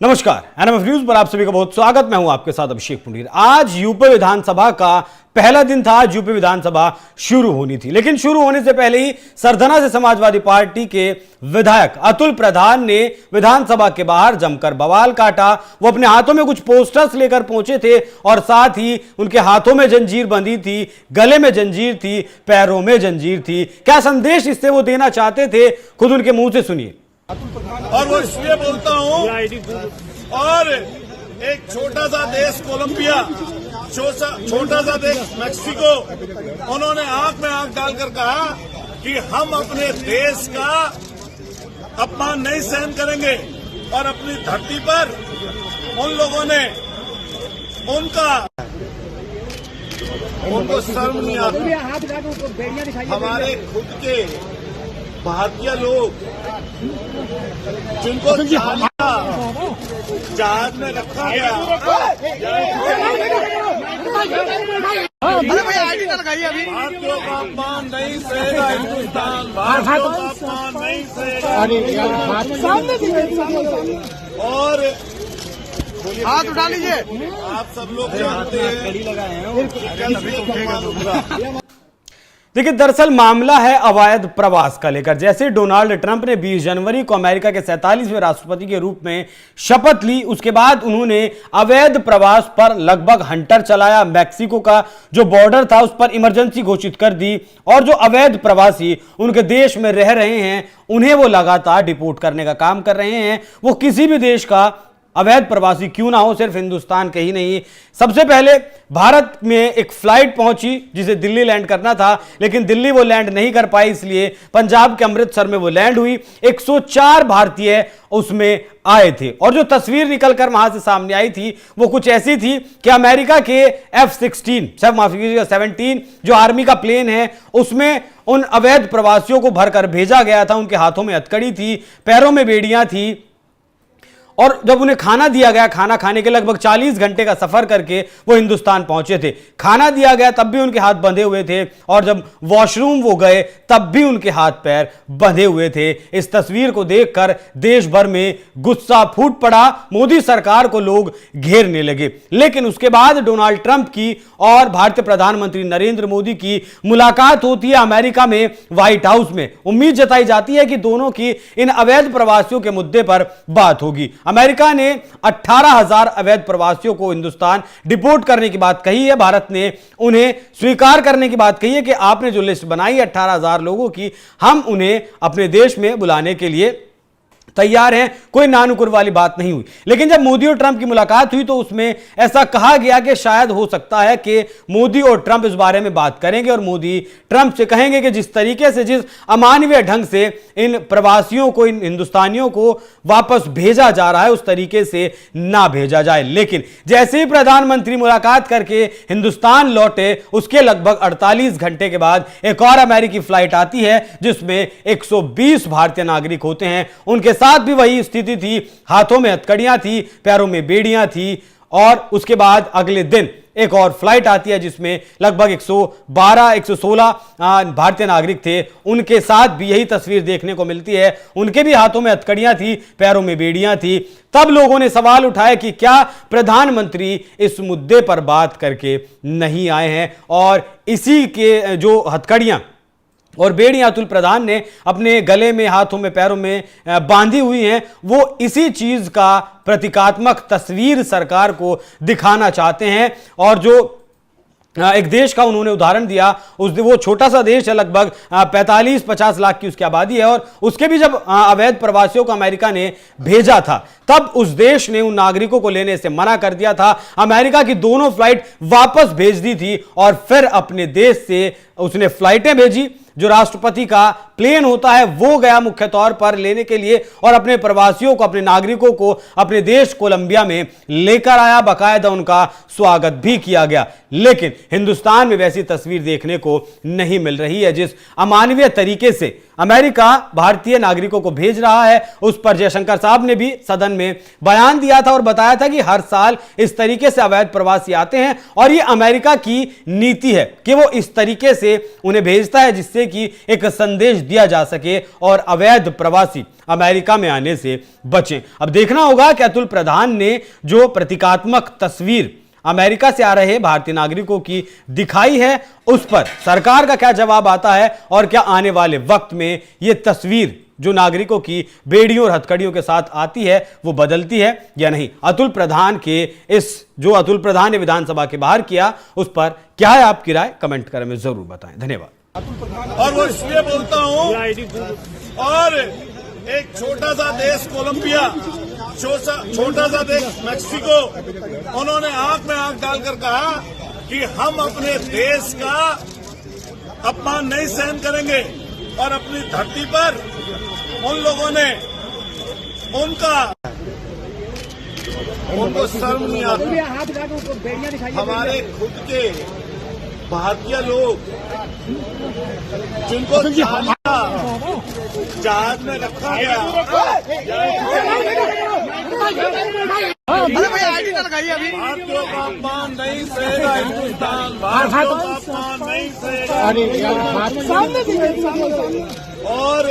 नमस्कार, NMF news पर आप सभी का बहुत स्वागत। मैं हूं आपके साथ अभिषेक पुंडीर। आज यूपी विधानसभा का पहला दिन था। यूपी विधानसभा शुरू होनी थी, लेकिन शुरू होने से पहले ही सरधना से समाजवादी पार्टी के विधायक अतुल प्रधान ने विधानसभा के बाहर जमकर बवाल काटा। वो अपने हाथों में कुछ पोस्टर्स लेकर पहुंचे थे और साथ ही उनके हाथों में जंजीर बंधी थी, गले में जंजीर थी, पैरों में जंजीर थी। क्या संदेश इससे वो देना चाहते थे, खुद उनके मुंह से सुनिए। और वो इसलिए बोलता हूँ, और एक छोटा सा देश कोलंबिया, छोटा सा देश मैक्सिको, उन्होंने आंख में आंख डालकर कहा कि हम अपने देश का अपमान नहीं सहन करेंगे। और अपनी धरती पर उन लोगों ने उनको शर्म नहीं आती। हमारे खुद के भारतीय लोग जिनको जहाज में रखा गया, भारतीयों का अपमान नहीं सहेगा हिंदुस्तान, भारतीयों का अपमान नहीं सहेगा। और हाथ उठा लीजिए। आप सब लोग जानते हैं। देखिए, दरअसल मामला है अवैध प्रवास का लेकर। जैसे डोनाल्ड ट्रंप ने 20 जनवरी को अमेरिका के 47वें राष्ट्रपति के रूप में शपथ ली, उसके बाद उन्होंने अवैध प्रवास पर लगभग हंटर चलाया। मैक्सिको का जो बॉर्डर था उस पर इमरजेंसी घोषित कर दी और जो अवैध प्रवासी उनके देश में रह रहे हैं उन्हें वो लगातार डिपोर्ट करने का काम कर रहे हैं। वो किसी भी देश का अवैध प्रवासी क्यों ना हो, सिर्फ हिंदुस्तान के ही नहीं। सबसे पहले भारत में एक फ्लाइट पहुंची जिसे दिल्ली लैंड करना था, लेकिन दिल्ली वो लैंड नहीं कर पाई, इसलिए पंजाब के अमृतसर में वो लैंड हुई। 104 भारतीय उसमें आए थे और जो तस्वीर निकलकर वहां से सामने आई थी वो कुछ ऐसी थी कि अमेरिका के F-17 जो आर्मी का प्लेन है उसमें उन अवैध प्रवासियों को भरकर भेजा गया था। उनके हाथों में हथकड़ी थी, पैरों में बेड़ियां थी और जब उन्हें खाना दिया गया, खाना खाने के लगभग 40 घंटे का सफर करके वो हिंदुस्तान पहुंचे थे। खाना दिया गया तब भी उनके हाथ बंधे हुए थे और जब वॉशरूम वो गए तब भी उनके हाथ पैर बंधे हुए थे। इस तस्वीर को देखकर देश भर में गुस्सा फूट पड़ा, मोदी सरकार को लोग घेरने लगे। लेकिन उसके बाद डोनाल्ड ट्रंप की और भारतीय प्रधानमंत्री नरेंद्र मोदी की मुलाकात होती है अमेरिका में, व्हाइट हाउस में। उम्मीद जताई जाती है कि दोनों की इन अवैध प्रवासियों के मुद्दे पर बात होगी। अमेरिका ने 18,000 अवैध प्रवासियों को हिंदुस्तान डिपोर्ट करने की बात कही है। भारत ने उन्हें स्वीकार करने की बात कही है कि आपने जो लिस्ट बनाई 18,000 लोगों की, हम उन्हें अपने देश में बुलाने के लिए तैयार हैं। कोई नानुकुर वाली बात नहीं हुई। लेकिन जब मोदी और ट्रंप की मुलाकात हुई तो उसमें ऐसा कहा गया कि शायद हो सकता है कि मोदी और ट्रंप इस बारे में बात करेंगे और मोदी ट्रंप से कहेंगे कि जिस तरीके से, जिस अमानवीय ढंग से इन प्रवासियों को, इन हिंदुस्तानियों को वापस भेजा जा रहा है उस तरीके से ना भेजा जाए। लेकिन जैसे ही प्रधानमंत्री मुलाकात करके हिंदुस्तान लौटे उसके लगभग 48 घंटे के बाद एक और अमेरिकी फ्लाइट आती है जिसमें 120 भारतीय नागरिक होते हैं। उनके साथ भी वही स्थिति थी, हाथों में हथकड़ियां थी, पैरों में बेड़ियां थी। और उसके बाद अगले दिन एक और फ्लाइट आती है जिसमें लगभग 116 भारतीय नागरिक थे। उनके साथ भी यही तस्वीर देखने को मिलती है, उनके भी हाथों में हथकड़ियां थी, पैरों में बेड़ियां थी। तब लोगों ने सवाल उठाया कि क्या प्रधानमंत्री इस मुद्दे पर बात करके नहीं आए हैं। और इसी के जो हथकड़ियां और बेड़ियां अतुल प्रधान ने अपने गले में, हाथों में, पैरों में बांधी हुई हैं, वो इसी चीज का प्रतीकात्मक तस्वीर सरकार को दिखाना चाहते हैं। और जो एक देश का उन्होंने उदाहरण दिया, वो छोटा सा देश है, लगभग 45-50 लाख की उसकी आबादी है और उसके भी जब अवैध प्रवासियों को अमेरिका ने भेजा था तब उस देश ने उन नागरिकों को लेने से मना कर दिया था। अमेरिका की दोनों फ्लाइट वापस भेज दी थी और फिर अपने देश से उसने फ्लाइटें भेजी। जो राष्ट्रपति का प्लेन होता है वो गया मुख्य तौर पर लेने के लिए और अपने प्रवासियों को, अपने नागरिकों को अपने देश कोलंबिया में लेकर आया। बाकायदा उनका स्वागत भी किया गया। लेकिन हिंदुस्तान में वैसी तस्वीर देखने को नहीं मिल रही है। जिस अमानवीय तरीके से अमेरिका भारतीय नागरिकों को भेज रहा है उस पर जयशंकर साहब ने भी सदन में बयान दिया था और बताया था कि हर साल इस तरीके से अवैध प्रवासी आते हैं और ये अमेरिका की नीति है कि वो इस तरीके से उन्हें भेजता है, जिससे कि एक संदेश दिया जा सके और अवैध प्रवासी अमेरिका में आने से बचें। अब देखना होगा कि अतुल प्रधान ने जो प्रतीकात्मक तस्वीर अमेरिका से आ रहे भारतीय नागरिकों की दिखाई है, उस पर सरकार का क्या जवाब आता है और क्या आने वाले वक्त में यह तस्वीर जो नागरिकों की बेड़ियों और हथकड़ियों के साथ आती है वो बदलती है या नहीं। अतुल प्रधान ने विधानसभा के बाहर किया, उस पर क्या है आपकी राय, कमेंट कर में जरूर बताएं। धन्यवाद। और वो इसलिए बोलता हूं, और एक छोटा सा देश कोलंबिया, छोटा सा देश मैक्सिको, उन्होंने आंख में आंख डालकर कहा कि हम अपने देश का अपमान नहीं सहन करेंगे, और अपनी धरती पर उन लोगों ने उनको शर्म नहीं आती। हमारे खुद के भारतीय लोग जिनको जहाज में रखा गया, भारतीयों का अपमान नहीं सहेगा हिंदुस्तान, भारतीयों का अपमान नहीं सहेगा। और